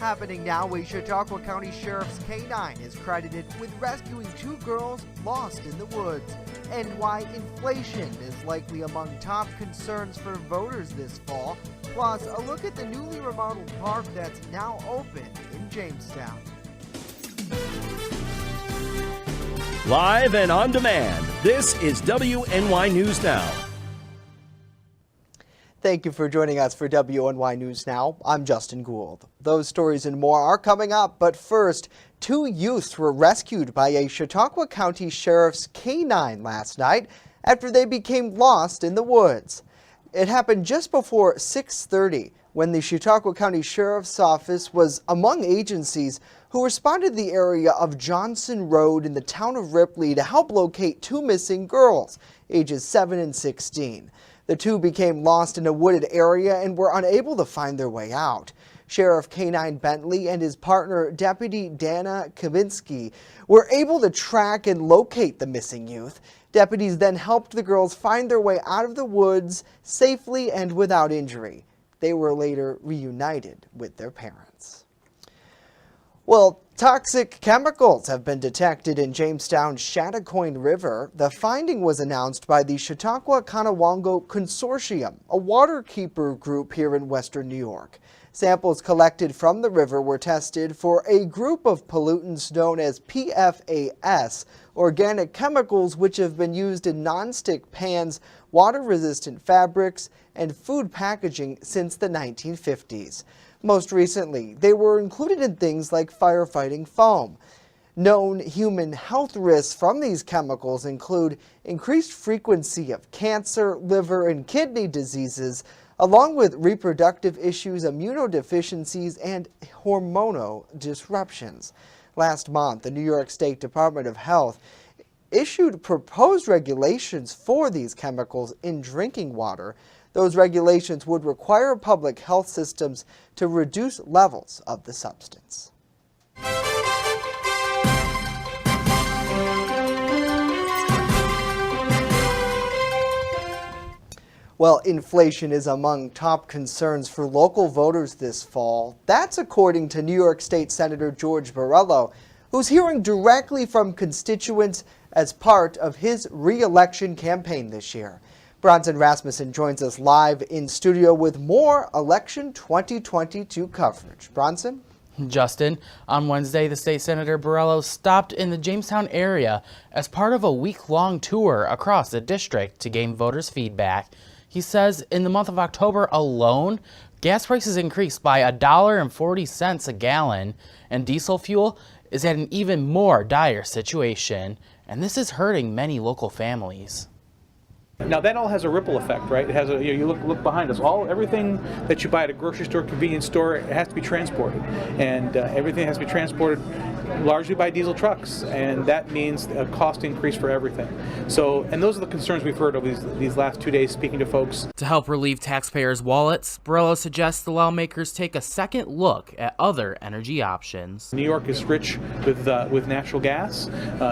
Happening now, a Chautauqua County Sheriff's K-9 is credited with rescuing 2 girls lost in the woods, and why inflation is likely among top concerns for voters this fall, plus a look at the newly remodeled park that's now open in Jamestown. Live and on demand, this is WNY News Now. Thank you for joining us for WNY News Now. I'm Justin Gould. Those stories and more are coming up, but first, 2 youths were rescued by a Chautauqua County Sheriff's K-9 last night after they became lost in the woods. It happened just before 6:30 when the Chautauqua County Sheriff's Office was among agencies who responded to the area of Johnson Road in the town of Ripley to help locate 2 missing girls, ages 7 and 16. The 2 became lost in a wooded area and were unable to find their way out. Sheriff K-9 Bentley and his partner, Deputy Dana Kavinsky, were able to track and locate the missing youth. Deputies then helped the girls find their way out of the woods safely and without injury. They were later reunited with their parents. Well, toxic chemicals have been detected in Jamestown's Chautauqua River. The finding was announced by the Chautauqua-Conowongo Consortium, a waterkeeper group here in western New York. Samples collected from the river were tested for a group of pollutants known as PFAS, organic chemicals which have been used in nonstick pans, water-resistant fabrics, and food packaging since the 1950s. Most recently, they were included in things like firefighting foam. Known human health risks from these chemicals include increased frequency of cancer, liver, and kidney diseases, along with reproductive issues, immunodeficiencies, and hormonal disruptions. Last month, the New York State Department of Health issued proposed regulations for these chemicals in drinking water. Those regulations would require public health systems to reduce levels of the substance. Well, inflation is among top concerns for local voters this fall. That's according to New York State Senator George Borrello, who's hearing directly from constituents as part of his re-election campaign this year. Bronson Rasmussen joins us live in studio with more election 2022 coverage. Bronson? Justin, on Wednesday, the state senator Borrello stopped in the Jamestown area as part of a week-long tour across the district to gain voters' feedback. He says in the month of October alone, gas prices increased by $1.40 a gallon, and diesel fuel is at an even more dire situation, and this is hurting many local families. Now that all has a ripple effect, right? It has a, you look behind us. Everything that you buy at a grocery store, convenience store, it has to be transported, and everything has to be transported largely by diesel trucks, and that means a cost increase for everything. So, and those are the concerns we've heard over these last 2 days speaking to folks. To help relieve taxpayers' wallets, Borrello suggests the lawmakers take a second look at other energy options. New York is rich with natural gas.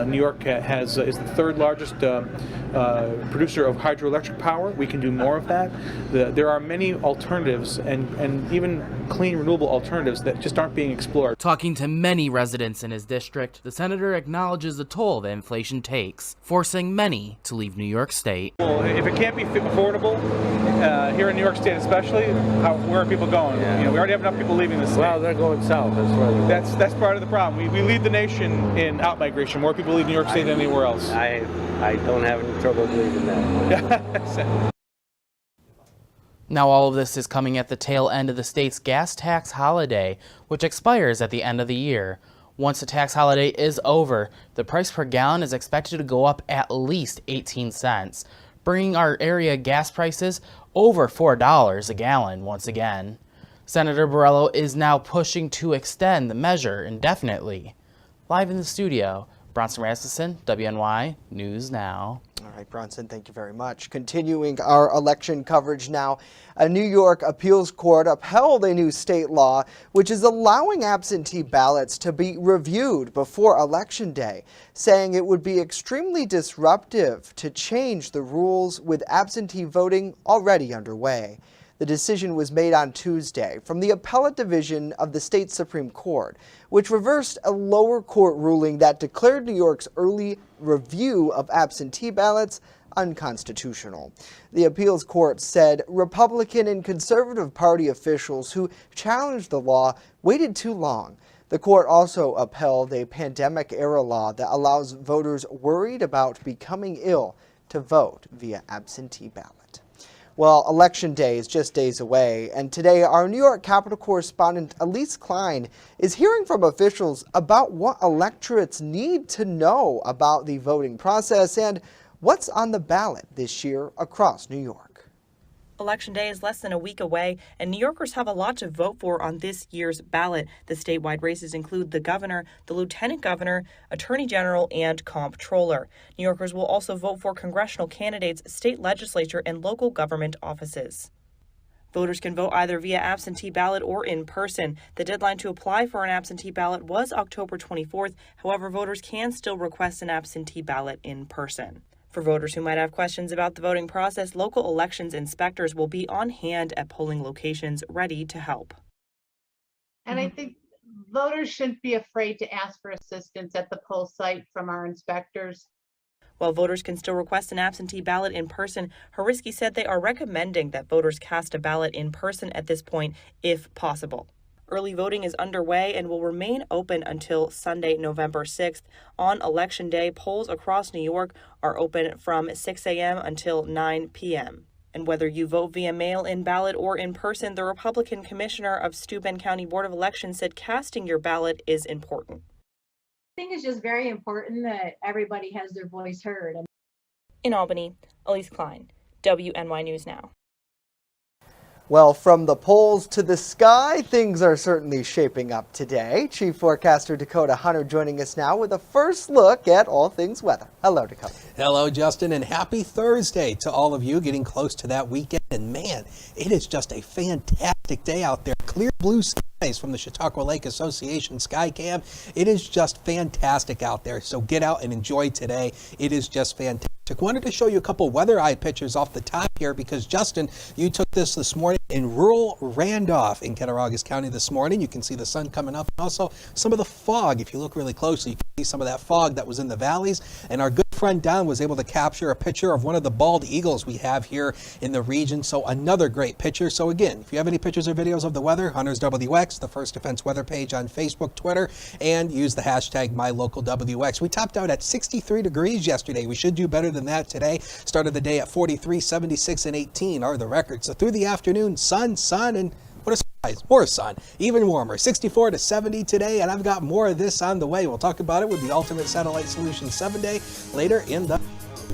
New York is the 3rd largest producer of hydroelectric power. We can do more of that. There are many alternatives and even clean renewable alternatives that just aren't being explored. Talking to many residents in his district, the senator acknowledges the toll that inflation takes, forcing many to leave New York State. Well, if it can't be affordable, here in New York State especially, where are people going? Yeah. You know, we already have enough people leaving the state. Well, they're going south. That's part of the problem. We lead the nation in out-migration. More people leave New York State than anywhere else. I don't have any trouble believing that. Now all of this is coming at the tail end of the state's gas tax holiday, which expires at the end of the year. Once the tax holiday is over, the price per gallon is expected to go up at least 18 cents, bringing our area gas prices over $4 a gallon once again. Senator Borrello is now pushing to extend the measure indefinitely. Live in the studio, Bronson Rasmussen, WNY News Now. All right, Bronson, thank you very much. Continuing our election coverage now, a New York appeals court upheld a new state law which is allowing absentee ballots to be reviewed before Election Day, saying it would be extremely disruptive to change the rules with absentee voting already underway. The decision was made on Tuesday from the Appellate Division of the state Supreme Court, which reversed a lower court ruling that declared New York's early review of absentee ballots unconstitutional. The appeals court said Republican and Conservative Party officials who challenged the law waited too long. The court also upheld a pandemic-era law that allows voters worried about becoming ill to vote via absentee ballot. Well, Election Day is just days away, and today our New York Capitol correspondent Elise Klein is hearing from officials about what electorates need to know about the voting process and what's on the ballot this year across New York. Election Day is less than a week away, and New Yorkers have a lot to vote for on this year's ballot. The statewide races include the governor, the lieutenant governor, attorney general, and comptroller. New Yorkers will also vote for congressional candidates, state legislature, and local government offices. Voters can vote either via absentee ballot or in person. The deadline to apply for an absentee ballot was October 24th. However, voters can still request an absentee ballot in person. For voters who might have questions about the voting process, local elections inspectors will be on hand at polling locations ready to help. And I think voters shouldn't be afraid to ask for assistance at the poll site from our inspectors. While voters can still request an absentee ballot in person, Horiski said they are recommending that voters cast a ballot in person at this point if possible. Early voting is underway and will remain open until Sunday, November 6th. On Election Day, polls across New York are open from 6 a.m. until 9 p.m. And whether you vote via mail-in ballot or in person, the Republican commissioner of Steuben County Board of Elections said casting your ballot is important. I think it's just very important that everybody has their voice heard. In Albany, Elise Klein, WNY News Now. Well, from the polls to the sky, things are certainly shaping up today. Chief Forecaster Dakota Hunter joining us now with a first look at all things weather. Hello, Dakota. Hello, Justin, and happy Thursday to all of you getting close to that weekend. And man, it is just a fantastic day out there. Clear blue skies from the Chautauqua Lake Association Skycam. It is just fantastic out there. So get out and enjoy today. It is just fantastic. Wanted to show you a couple weather eye pictures off the top here because, Justin, you took this morning in rural Randolph in Cattaraugus County this morning. You can see the sun coming up and also some of the fog. If you look really closely, you can see some of that fog that was in the valleys. And our good friend Don was able to capture a picture of one of the bald eagles we have here in the region. So another great picture. So again, if you have any pictures or videos of the weather, Hunters WX, the First Defense weather page on Facebook, Twitter, and use the hashtag MyLocalWX. We topped out at 63 degrees yesterday. We should do better than that today. Started the day at 43, 76, and 18 are the records. So through the afternoon, sun, and what a surprise, more sun, even warmer, 64 to 70 today, and I've got more of this on the way. We'll talk about it with the Ultimate Satellite Solutions 7-Day later in the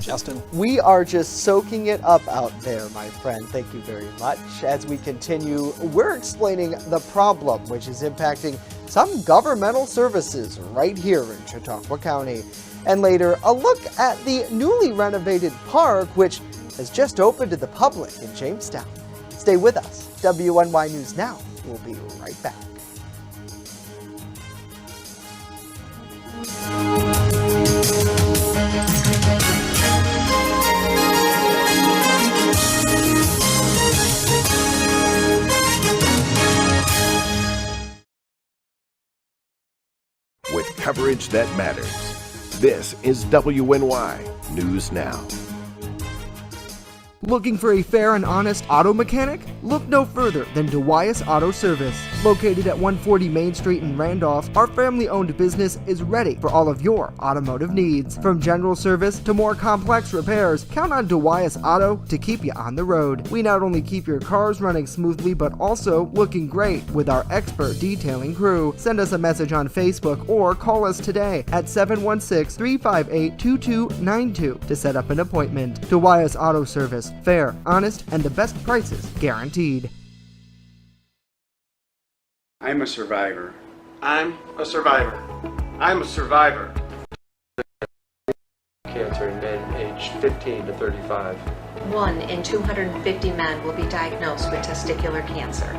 Justin. We are just soaking it up out there, my friend. Thank you very much. As we continue, we're explaining the problem which is impacting some governmental services right here in Chautauqua County. And later, a look at the newly renovated park, which has just opened to the public in Jamestown. Stay with us. WNY News Now. We'll be right back. With coverage that matters. This is WNY News Now. Looking for a fair and honest auto mechanic? Look no further than DeWyas Auto Service. Located at 140 Main Street in Randolph, our family-owned business is ready for all of your automotive needs. From general service to more complex repairs, count on DeWyas Auto to keep you on the road. We not only keep your cars running smoothly, but also looking great with our expert detailing crew. Send us a message on Facebook or call us today at 716-358-2292 to set up an appointment. DeWyas Auto Service. Fair, honest, and the best prices guaranteed. I'm a survivor. I'm a survivor. I'm a survivor. Cancer in men aged 15 to 35. 1 in 250 men will be diagnosed with testicular cancer.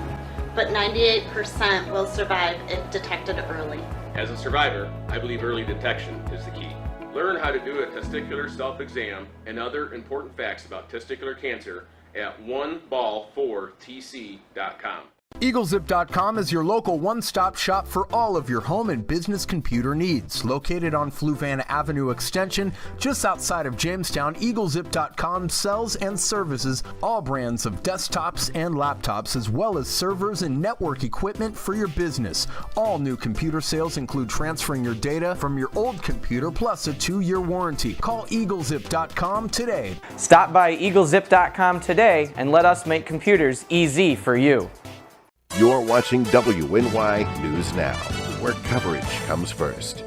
But 98% will survive if detected early. As a survivor, I believe early detection is the key. Learn how to do a testicular self-exam and other important facts about testicular cancer at oneball4tc.com. EagleZip.com is your local one-stop shop for all of your home and business computer needs. Located on Fluvan Avenue Extension, just outside of Jamestown, EagleZip.com sells and services all brands of desktops and laptops, as well as servers and network equipment for your business. All new computer sales include transferring your data from your old computer plus a 2-year warranty. Call EagleZip.com today. Stop by EagleZip.com today and let us make computers easy for you. You're watching WNY News Now, where coverage comes first.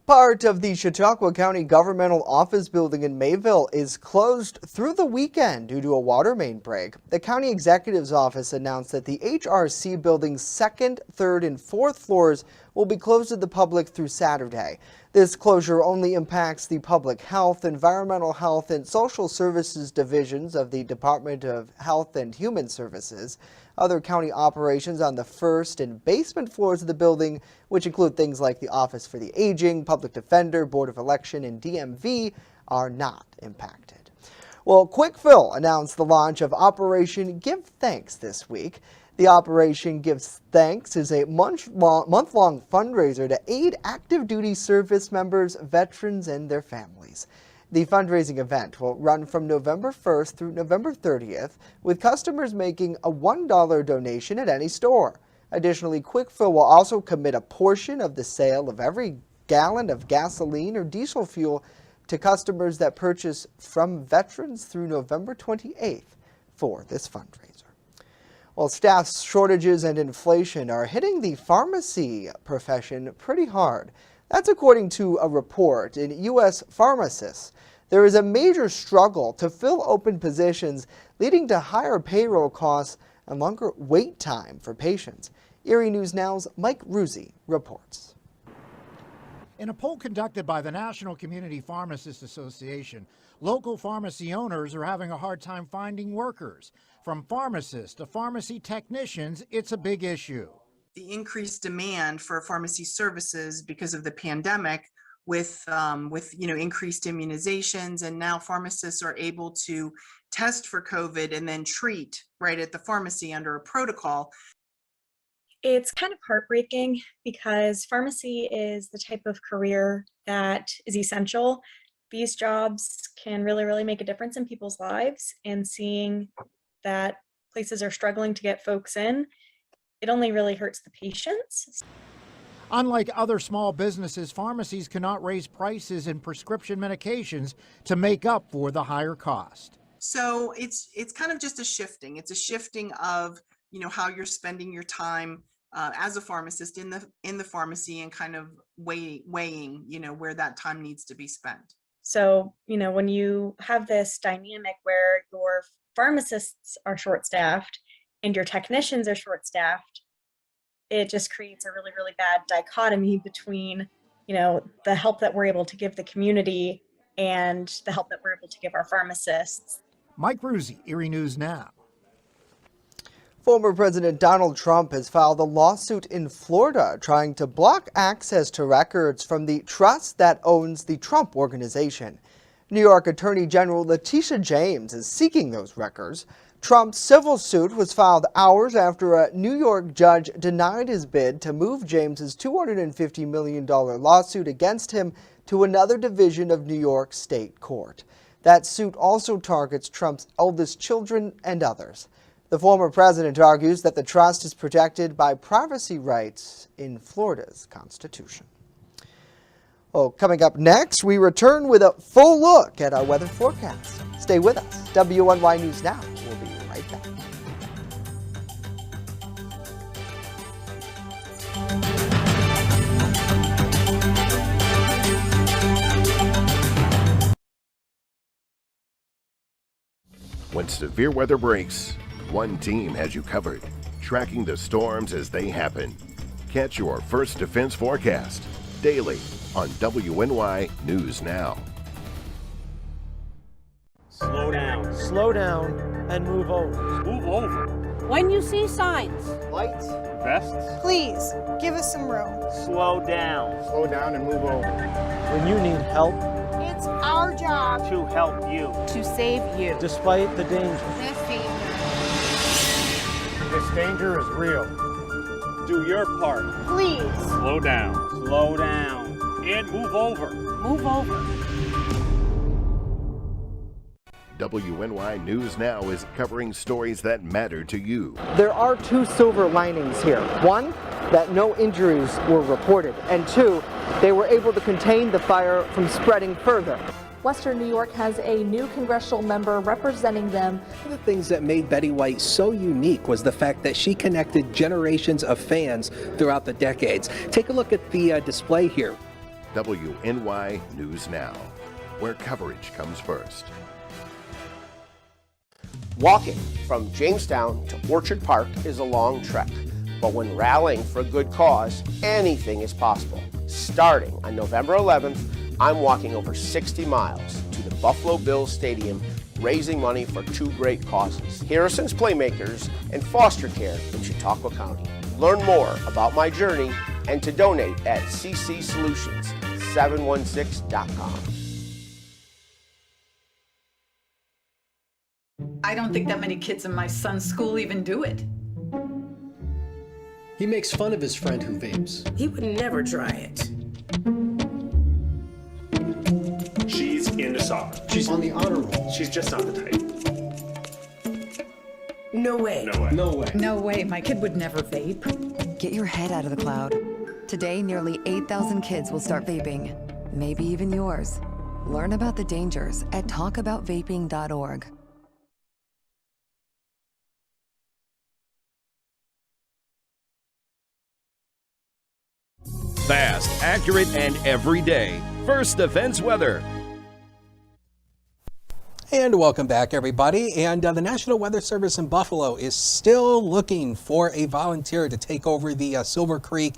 Part of the Chautauqua County Governmental Office Building in Mayville is closed through the weekend due to a water main break. The county executive's office announced that the HRC building's 2nd, 3rd, and 4th floors will be closed to the public through Saturday. This closure only impacts the Public Health, Environmental Health, and Social Services divisions of the Department of Health and Human Services. Other county operations on the 1st and basement floors of the building, which include things like the Office for the Aging, Public Defender, Board of Election, and DMV, are not impacted. Well, Quick Fill announced the launch of Operation Give Thanks this week. The Operation Gives Thanks is a month-long fundraiser to aid active duty service members, veterans, and their families. The fundraising event will run from November 1st through November 30th, with customers making a $1 donation at any store. Additionally, Quick Fill will also commit a portion of the sale of every gallon of gasoline or diesel fuel to customers that purchase from veterans through November 28th for this fundraiser. Well, staff shortages and inflation are hitting the pharmacy profession pretty hard. That's according to a report in U.S. Pharmacists. There is a major struggle to fill open positions, leading to higher payroll costs and longer wait time for patients. Erie News Now's Mike Ruzzi reports. In a poll conducted by the National Community Pharmacists Association, local pharmacy owners are having a hard time finding workers. From pharmacists to pharmacy technicians, it's a big issue. The increased demand for pharmacy services because of the pandemic with increased immunizations, and now pharmacists are able to test for COVID and then treat right at the pharmacy under a protocol. It's kind of heartbreaking because pharmacy is the type of career that is essential. These jobs can really make a difference in people's lives, and seeing that places are struggling to get folks in, it only really hurts the patients. Unlike other small businesses, pharmacies cannot raise prices in prescription medications to make up for the higher cost. So it's kind of just a shifting. It's a shifting of how you're spending your time as a pharmacist in the pharmacy, and kind of weighing where that time needs to be spent. So when you have this dynamic where your pharmacists are short-staffed and your technicians are short-staffed, it just creates a really bad dichotomy between, the help that we're able to give the community and the help that we're able to give our pharmacists. Mike Ruzzi, Erie News Now. Former President Donald Trump has filed a lawsuit in Florida trying to block access to records from the trust that owns the Trump Organization. New York Attorney General Letitia James is seeking those records. Trump's civil suit was filed hours after a New York judge denied his bid to move James's $250 million lawsuit against him to another division of New York State Court. That suit also targets Trump's eldest children and others. The former president argues that the trust is protected by privacy rights in Florida's Constitution. Well, coming up next, we return with a full look at our weather forecast. Stay with us. WNY News Now. We'll be right back. When severe weather breaks, one team has you covered, tracking the storms as they happen. Catch your First Defense forecast daily on WNY News Now. Slow down and move over. Move over. When you see signs, Lights, vests, please give us some room. slow down and move over. When you need help, It's our job to help you, to save you. despite the danger. This danger. This danger is real. Do your part. Please. Slow down. Slow down. And move over. Move over. WNY News Now is covering stories that matter to you. There are two silver linings here. One, that no injuries were reported, and two, they were able to contain the fire from spreading further. Western New York has a new congressional member representing them. One of the things that made Betty White so unique was the fact that she connected generations of fans throughout the decades. Take a look at the display here. WNY News Now, where coverage comes first. Walking from Jamestown to Orchard Park is a long trek, but when rallying for a good cause, anything is possible. Starting on November 11th, I'm walking over 60 miles to the Buffalo Bills Stadium, raising money for two great causes, Harrison's Playmakers and foster care in Chautauqua County. Learn more about my journey and to donate at ccsolutions716.com. I don't think that many kids in my son's school even do it. He makes fun of his friend who vapes. He would never try it. She's into soccer. She's on the honor roll. She's just not the type. No way. No way. No way. No way, my kid would never vape. Get your head out of the cloud. Today, nearly 8,000 kids will start vaping. Maybe even yours. Learn about the dangers at talkaboutvaping.org. Fast, accurate, and every day. First Defense Weather. And welcome back, everybody. And the National Weather Service in Buffalo is still looking for a volunteer to take over the Silver Creek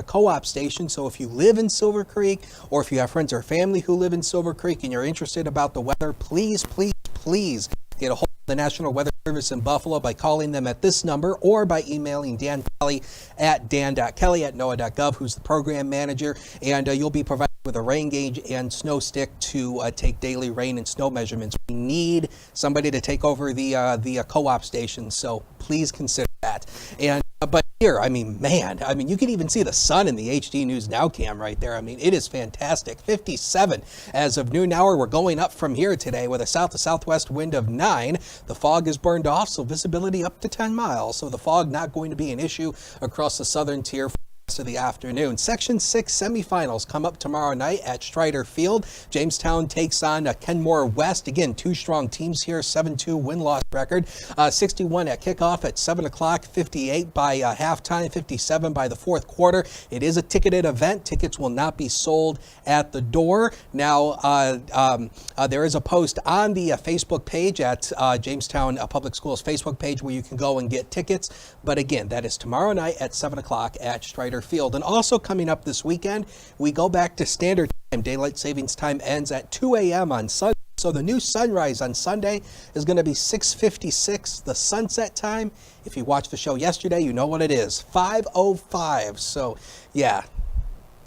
co-op station. So if you live in Silver Creek, or if you have friends or family who live in Silver Creek and you're interested about the weather, please, please, please get a hold of the National Weather Service in Buffalo by calling them at this number or by emailing Dan Kelly at dan.kelly@noaa.gov, who's the program manager, and you'll be provided with a rain gauge and snow stick to take daily rain and snow measurements. We need somebody to take over the co-op station, so please consider that. And but here, I mean, man, I mean, you can even see the sun in the HD News Now cam right there. I mean, it is fantastic. 57 as of noon hour. We're going up from here today with a south to southwest wind of 9. The fog is burned off, so visibility up to 10 miles. So the fog not going to be an issue across the southern tier of the afternoon. Section 6 semifinals come up tomorrow night at Strider Field. Jamestown takes on Kenmore West. Again, two strong teams here, 7-2 win-loss record. 61 at kickoff at 7 o'clock, 58 by halftime, 57 by the fourth quarter. It is a ticketed event. Tickets will not be sold at the door. Now, there is a post on the Facebook page at Jamestown Public Schools Facebook page where you can go and get tickets. But again, that is tomorrow night at 7 o'clock at Strider Field. And also coming up this weekend, we go back to standard time. Daylight savings time ends at 2 a.m. on Sunday. So the new sunrise on Sunday is going to be 6:56. The sunset time, if you watched the show yesterday, you know what it is, 5:05. So yeah,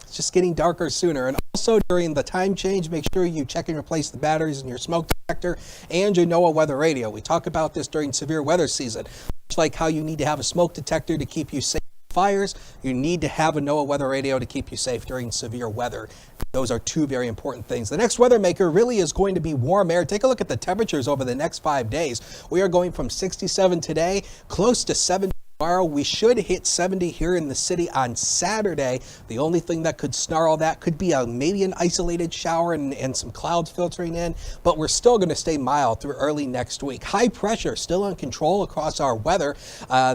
it's just getting darker sooner. And also during the time change, make sure you check and replace the batteries in your smoke detector and your NOAA weather radio. We talk about this during severe weather season. Much like how you need to have a smoke detector to keep you safe fires, you need to have a NOAA weather radio to keep you safe during severe weather. Those are two very important things. The next weather maker really is going to be warm air. Take a look at the temperatures over the next 5 days. We are going from 67 today, close to 70 tomorrow. We should hit 70 here in the city on Saturday. The only thing that could snarl that could be maybe an isolated shower and some clouds filtering in, but we're still going to stay mild through early next week. High pressure still in control across our weather.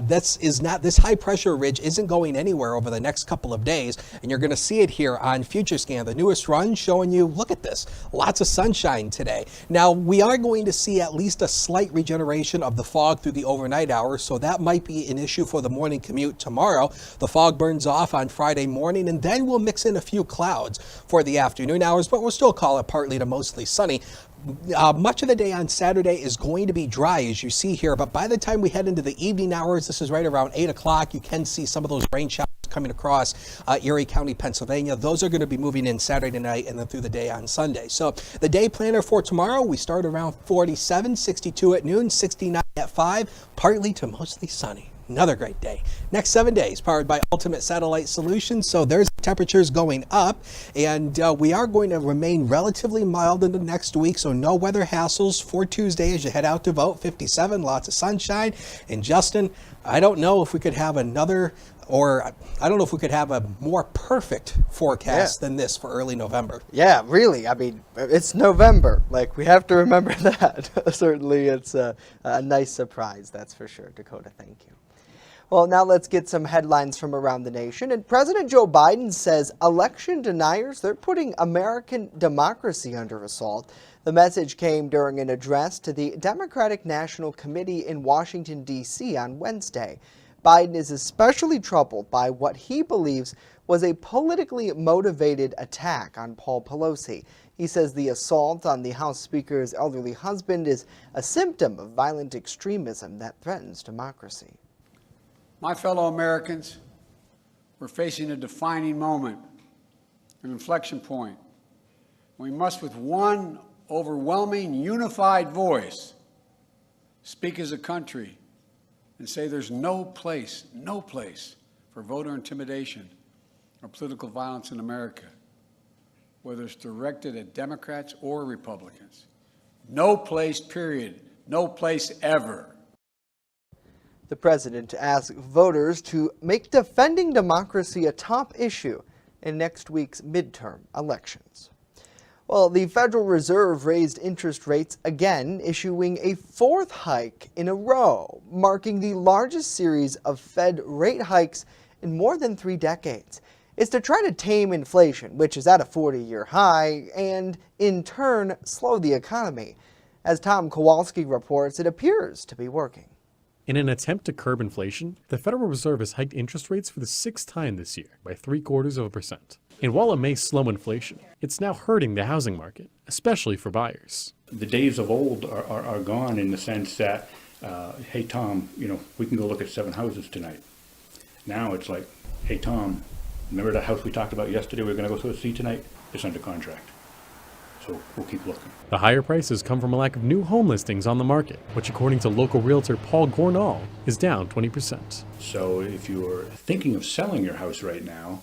This high pressure ridge isn't going anywhere over the next couple of days, and you're going to see it here on FutureScan. The newest run showing you, look at this, lots of sunshine today. Now, we are going to see at least a slight regeneration of the fog through the overnight hours, so that might be an issue for the morning commute tomorrow. The fog burns off on Friday morning, and then we'll mix in a few clouds for the afternoon hours, but we'll still call it partly to mostly sunny. Much of the day on Saturday is going to be dry, as you see here, but by the time we head into the evening hours, this is right around 8 o'clock, you can see some of those rain showers coming across Erie County, Pennsylvania. Those are going to be moving in Saturday night and then through the day on Sunday. So the day planner for tomorrow, we start around 47, 62 at noon, 69 at 5, partly to mostly sunny. Another great day. Next 7 days powered by Ultimate Satellite Solutions. So there's temperatures going up, and we are going to remain relatively mild into next week. So no weather hassles for Tuesday as you head out to vote. 57, lots of sunshine. And Justin, I don't know if we could have another, or I don't know if we could have a more perfect forecast than this for early November. Yeah, really. I mean, it's November. Like, we have to remember that. Certainly, it's a nice surprise, that's for sure. Dakota, thank you. Well, now let's get some headlines from around the nation. And President Joe Biden says election deniers, they're putting American democracy under assault. The message came during an address to the Democratic National Committee in Washington, D.C. on Wednesday. Biden is especially troubled by what he believes was a politically motivated attack on Paul Pelosi. He says the assault on the House Speaker's elderly husband is a symptom of violent extremism that threatens democracy. My fellow Americans, we're facing a defining moment, an inflection point. We must, with one overwhelming, unified voice, speak as a country and say there's no place for voter intimidation or political violence in America, whether it's directed at Democrats or Republicans. No place, period. No place ever. The president asked voters to make defending democracy a top issue in next week's midterm elections. Well, the Federal Reserve raised interest rates again, issuing a fourth hike in a row, marking the largest series of Fed rate hikes in more than 3 decades. It's to try to tame inflation, which is at a 40-year high, and in turn slow the economy. As Tom Kowalski reports, it appears to be working. In an attempt to curb inflation, the Federal Reserve has hiked interest rates for the 6th time this year by 0.75%. And while it may slow inflation, it's now hurting the housing market, especially for buyers. The days of old are gone in the sense that, hey, Tom, we can go look at 7 houses tonight. Now it's like, hey, Tom, remember that house we talked about yesterday we were going to go see tonight? It's under contract. So we'll keep looking. The higher prices come from a lack of new home listings on the market, which according to local realtor Paul Gornall is down 20%. So if you're thinking of selling your house right now,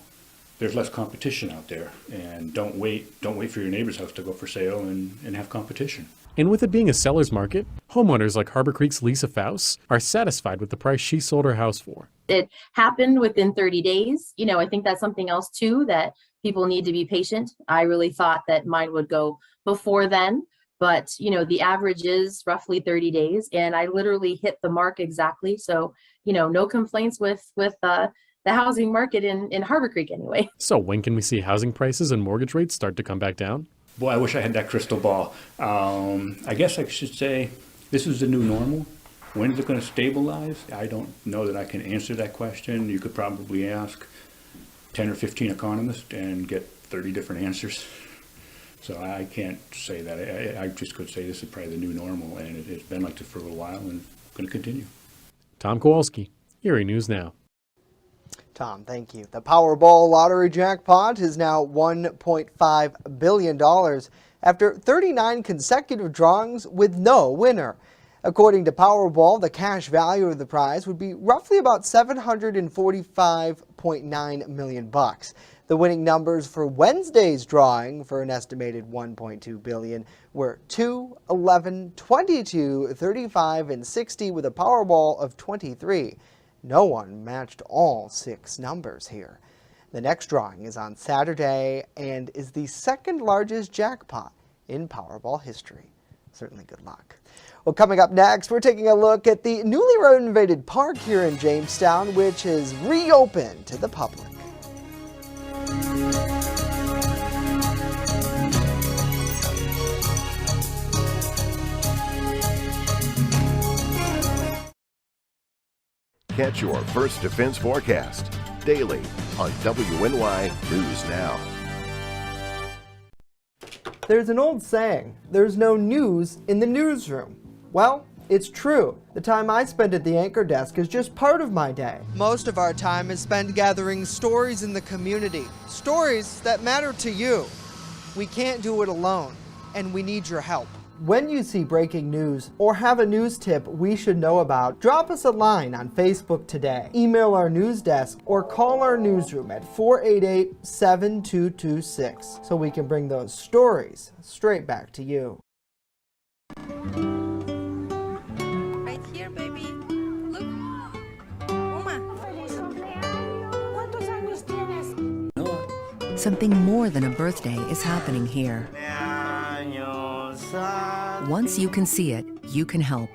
there's less competition out there, and don't wait for your neighbor's house to go for sale and have competition. And with it being a seller's market, homeowners like Harbor Creek's Lisa Faust are satisfied with the price she sold her house for. It happened within 30 days. I think that's something else too, that people need to be patient. I really thought that mine would go before then, but the average is roughly 30 days, and I literally hit the mark exactly. So, no complaints with the housing market in Harbor Creek anyway. So when can we see housing prices and mortgage rates start to come back down? Boy, I wish I had that crystal ball. I guess I should say this is the new normal. When is it going to stabilize? I don't know that I can answer that question. You could probably ask 10 or 15 economists and get 30 different answers. So I can't say that. I just could say this is probably the new normal, and it's been like this for a little while and going to continue. Tom Kowalski, Erie News Now. Tom, thank you. The Powerball lottery jackpot is now $1.5 billion after 39 consecutive drawings with no winner. According to Powerball, the cash value of the prize would be roughly about $745.9 million. The winning numbers for Wednesday's drawing for an estimated $1.2 billion were 2, 11, 22, 35, and 60 with a Powerball of 23. No one matched all 6 numbers here. The next drawing is on Saturday and is the second largest jackpot in Powerball history. Certainly good luck. Well, coming up next, we're taking a look at the newly renovated park here in Jamestown, which is reopened to the public. Catch your First Defense forecast daily on WNY News Now. There's an old saying, there's no news in the newsroom. Well, It's true. The time I spend at the anchor desk is just part of my day. Most of our time is spent gathering stories in the community, stories that matter to you. We can't do it alone, and we need your help. When you see breaking news or have a news tip we should know about, drop us a line on Facebook today, email our news desk, or call our newsroom at 488-7226 so we can bring those stories straight back to you. Right here, baby. Look. Uma. ¿Cuántos años tienes? Something more than a birthday is happening here. Once you can see it, you can help.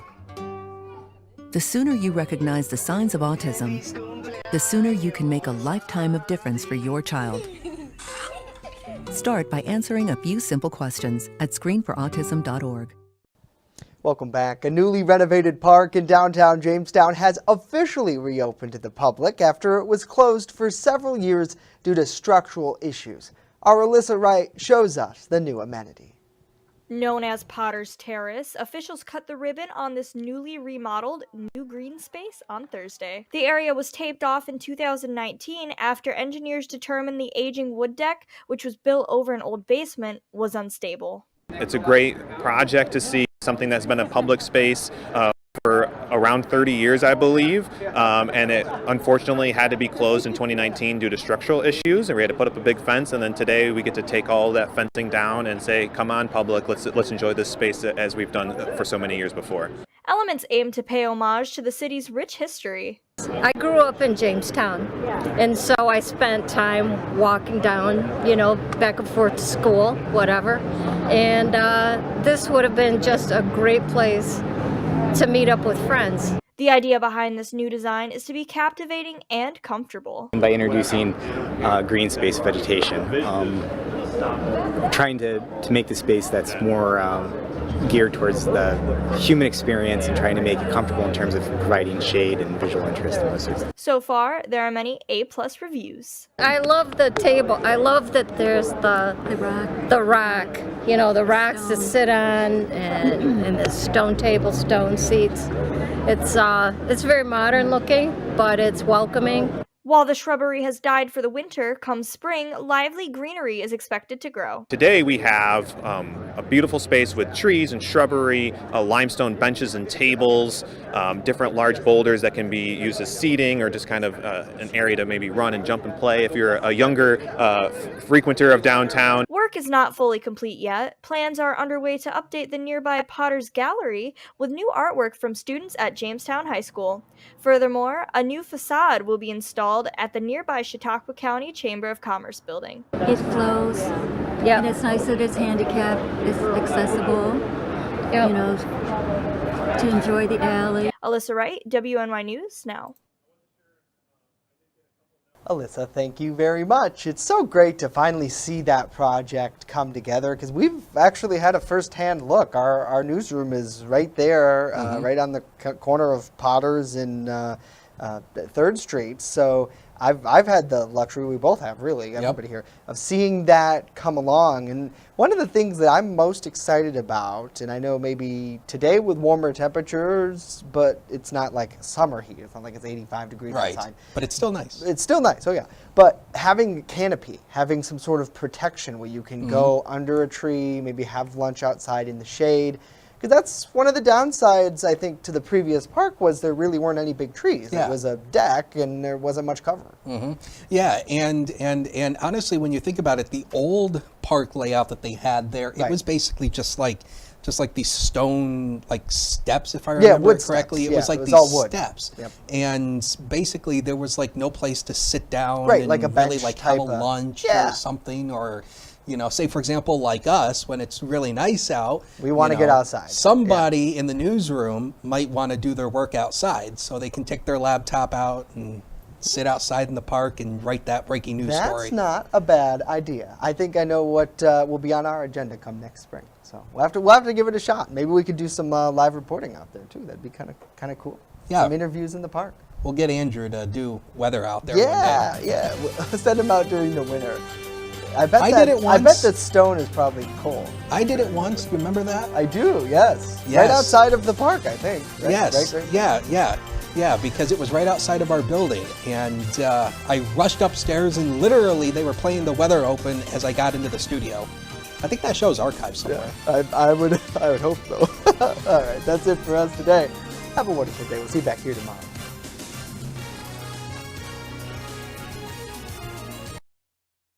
The sooner you recognize the signs of autism, the sooner you can make a lifetime of difference for your child. Start by answering a few simple questions at screenforautism.org. Welcome back. A newly renovated park in downtown Jamestown has officially reopened to the public after it was closed for several years due to structural issues. Our Alyssa Wright shows us the new amenity. Known as Potter's Terrace, officials cut the ribbon on this newly remodeled new green space on Thursday. The area was taped off in 2019 after engineers determined the aging wood deck, which was built over an old basement, was unstable. It's a great project to see something that's been a public space for around 30 years, I believe, and it unfortunately had to be closed in 2019 due to structural issues, and we had to put up a big fence, and then today we get to take all that fencing down and say, come on public, let's enjoy this space as we've done for so many years before. Elements aim to pay homage to the city's rich history. I grew up in Jamestown, and so I spent time walking down, back and forth to school, whatever, and this would have been just a great place to meet up with friends. The idea behind this new design is to be captivating and comfortable. By introducing green space vegetation, trying to make the space that's more geared towards the human experience and trying to make it comfortable in terms of providing shade and visual interest in those sorts of things. So far, there are many A+ reviews. I love the table. I love that there's the rock, the rocks to sit on and the stone table, stone seats. It's very modern looking, but it's welcoming. While the shrubbery has died for the winter, come spring, lively greenery is expected to grow. Today we have a beautiful space with trees and shrubbery, limestone benches and tables, different large boulders that can be used as seating or just kind of an area to maybe run and jump and play if you're a younger frequenter of downtown. Work is not fully complete yet. Plans are underway to update the nearby Potter's Gallery with new artwork from students at Jamestown High School. Furthermore, a new facade will be installed at the nearby Chautauqua County Chamber of Commerce building. It flows, and it's nice that it's handicapped, it's accessible, to enjoy the alley. Alyssa Wright, WNY News Now. Alyssa, thank you very much. It's so great to finally see that project come together because we've actually had a first-hand look. Our newsroom is right there, right on the corner of Potter's and 3rd Street. So I've had the luxury, we both have really, everybody here, of seeing that come along. And one of the things that I'm most excited about, and I know maybe today with warmer temperatures, but it's not like summer heat. It's not like it's 85 degrees outside. But it's still nice. It's still nice, oh yeah. But having a canopy, having some sort of protection where you can go under a tree, maybe have lunch outside in the shade. Because that's one of the downsides, I think, to the previous park was there really weren't any big trees. Yeah. It was a deck and there wasn't much cover. Yeah, and honestly, when you think about it, the old park layout that they had there, it was basically just like these stone steps, if I remember it correctly. It was like these all wood. steps, and basically there was no place to sit down, and like a bench really have a of lunch or something, or say for example, like us, when it's really nice out, we want to get outside. Somebody in the newsroom might want to do their work outside, so they can take their laptop out and sit outside in the park and write that breaking news story. That's not a bad idea. I think I know what will be on our agenda come next spring. So we'll have to give it a shot. Maybe we could do some live reporting out there too. That'd be kind of cool. Yeah. Some interviews in the park. We'll get Andrew to do weather out there. Yeah, yeah. We'll send him out during the winter. I bet I that, did it I bet once. that stone is probably cold. I did it once. Do you remember that? I do, yes. Yes. Right outside of the park, I think. Right, Yes. right, right. Yeah, because it was right outside of our building. And I rushed upstairs and literally they were playing The Weather Open as I got into the studio. I think that show's archived somewhere. Yeah, I would hope so. All right, that's it for us today. Have a wonderful day. We'll see you back here tomorrow.